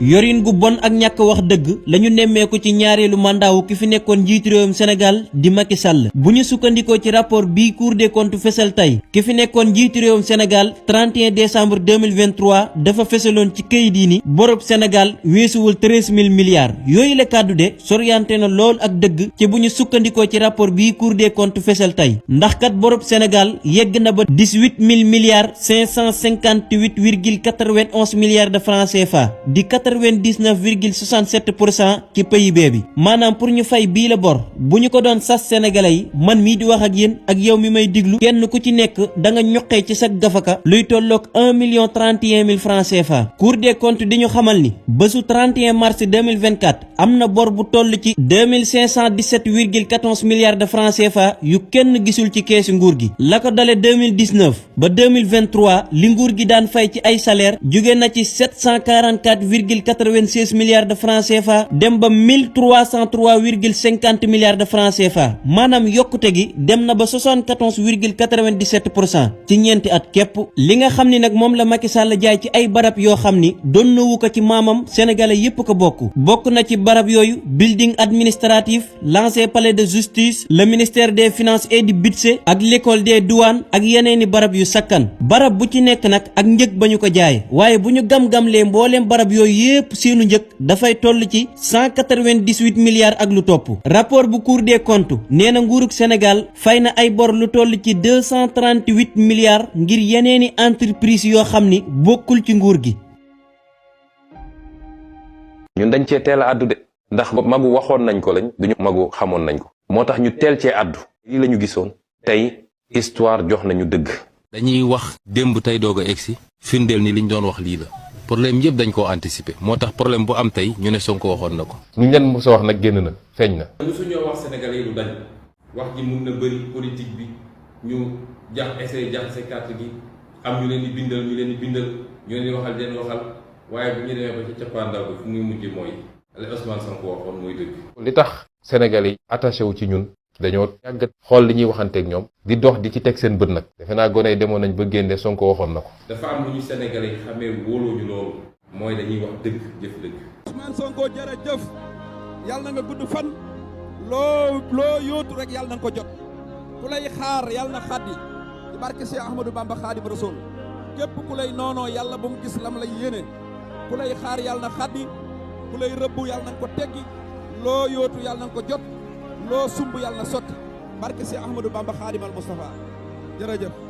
yorin gu bon ak ñàkk wax dëgg lañu nemmeeku ci ñaareelu mandaawu ki fi nekkoon njiitu réewum Sénégal di Macky Sall bu ñu sukkandikoo ci rapport bii Cour des comptes fesal tey ki fi nekkoon njiitu réewum Sénégal 31 décembre 2023 dafa fesaloon ci këyit yi ni borob Sénégal weesuwul 13000 milliards yooyu la kàddu de soriante na lool ak dëgg ci bu ñu sukkandikoo ci rapport bii Cour des comptes fesal tey ndax kat borob Sénégal yegg na ba 18000 milliards 558,91 milliards de francs CFA di 99,67% ci PIB bi maanaam pour ñu fay bii la bor bu ñu ko doon sas sénégalais yi man mii di wax ak yéen ak yow mi may diglu kenn ku ci nekk da nga ñoqee ci sa gafaka luy tolloog 1,031,000 francs CFA. Cour des comptes di ñu xamal ni bésu 31 mars 2024 am na bor bu toll ci 2517,14 milliards de francs CFA yu kenn gisul ci keesu nguur gi la ko dale 2019 ba 2023 li nguur gi daan fay ci ay salaire jóge na ci 744,96 milliards de francs CFA dem ba 1303,50 milliards de francs CFA maanaam yokkute gi dem na ba 74,97% ci ñeenti at képp li nga xam ni nag moom la Macky Sall jaay ci ay barab yoo xam ni doon na wu ko ci maamam sénégalais yépp ko bokk na ci barab yooyu building administratif l'ancien palais de justice le ministère des finances et du budget ak l'école des douanes ak yeneeni barab yu sakkan barab bu ci nekk nag ak njëg ba ñu ko jaay waaye bu ñu gam-gamlee mbooleem barab yooyu yépp seenu njëg dafay toll ci 198 milliards ak lu topp rapport bu Cour des comptes nee na nguurug Sénégal fay na ay bor lu toll ci 238 milliards ngir yeneeni entreprise yoo xam ni bokkul ci nguur gi. ñun dañ cee teel a addu de ndax magu waxoon nañ ko lañ duñu magu xamoon nañ ko moo tax ñu teel cee addu lii la ñu gisoon tey histoire jox nañu dëgg. dañuy wax démb tey doog a egsi firndeel ni liñ doon wax lii la problème yëpp dañ koo anticiper moo tax problème bu am tey ñu ne Sonko waxoon na ko. ñu leen mos a wax nag génn na feeñ na. mosuñoo wax sénégalais yi lu dañ wax ji mun na bëri politique bi ñu essayé jaxase carte gi am ñu leen di bindal ñu leen di waxal den waxal waaye bu ñu demee ba ci cappaandaw bi fu muy mujj mooy li Ousmane Sonko waxoon mooy dëgg. li tax sénégalais yi attaché wu ci ñun dañoo yàgg xool li ñuy waxanteeg ñoom di dox di ci teg seen bët nag defe naa gone yi demoon nañ ba génne Sonko waxoon na ko. dafa am lu ñu sénégalais yi xamee wóolooñu loolu mooy dañuy wax dëgg jëf dëgg. Ousmane Sonko jërëjëf yàlla na nga gudd fan loo yóotu rek yàlla na nga ko jot ku lay xaar yàlla na xaddi ci barke Cheikh Ahmadou Bamba Khadim Rasoul képp ku lay noonoo yàlla bu mu gis lam lay yéene ku lay xaar yàlla na xaddi ku lay rëbbu yàlla na nga ko teggi loo yóotu yàlla na nga ko jot loo sumb yàlla na sotti barke Cheikh Ahmadou Bamba Khadim al Moustapha jërëjëf.